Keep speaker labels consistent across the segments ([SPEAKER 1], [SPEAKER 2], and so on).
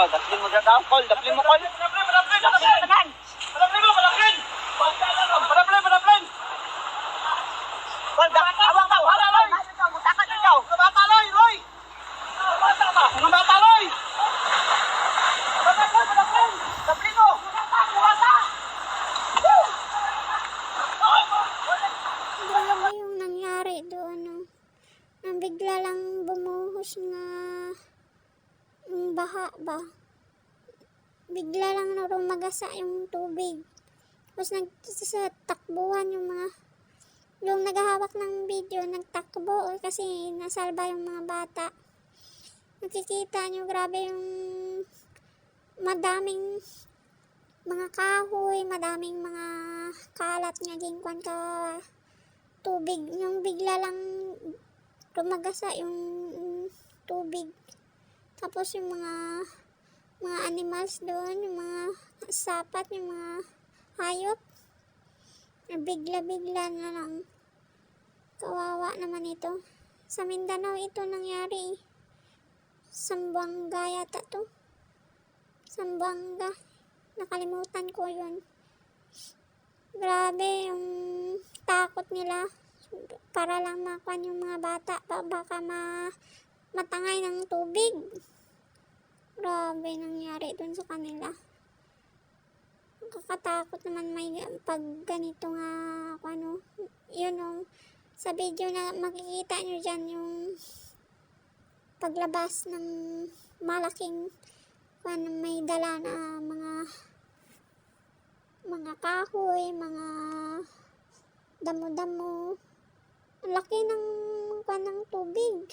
[SPEAKER 1] Oh, daplin mo dyan daw, Col. Daplin mo, Col. Daplin mo naman. Padaplin. Col, awang daw. Mutakan ikaw. Mga bataloy, Roy. Mga bataloy. Padaplin. Daplin mo.
[SPEAKER 2] Alam mo yung nangyari doon, no? Nang bigla lang bumuhos nga baha ba? Bigla lang na rumagasa yung tubig. Tapos nagtatakbuhan yung naghahawak ng video, nagtakbo kasi nasalba yung mga bata. Nakikita nyo, grabe yung madaming mga kahoy, madaming mga kalat nga gingkwan ka tubig. Yung bigla lang rumagasa yung tubig. Tapos yung mga animals doon, yung mga sapat, yung mga hayop, bigla-bigla na lang. Kawawa naman ito. Sa Mindanao ito nangyari. Zamboanga yata to. Zamboanga. Nakalimutan ko yun. Grabe yung takot nila. Para lang makuha yung mga bata. Baka matangay ng tubig. Grabe nangyari dun sa kanila. Nakakatakot naman may pag ganito nga yun sa video na makikita nyo dyan yung paglabas ng malaking may dala na mga kahoy, mga damo-damo. Ang laki ng tubig.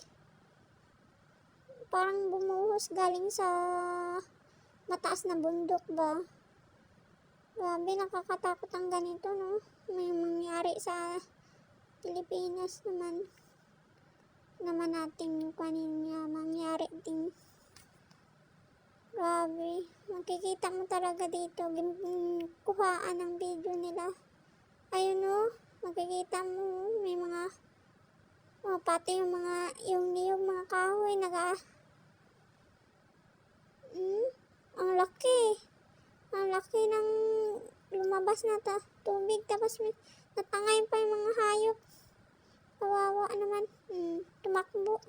[SPEAKER 2] Parang bumuhos galing sa mataas na bundok ba. Grabe, nakakatakot ang ganito, no? May mangyari sa Pilipinas naman nating mangyari din. Grabe, makikita mo talaga dito kuhaan ng video nila. Ayun, no? Makikita mo may mga pati yung mga kahoy ang laki ng lumabas na tubig, tapos natangay pa yung mga hayop. Kawawa naman. Tumakbo.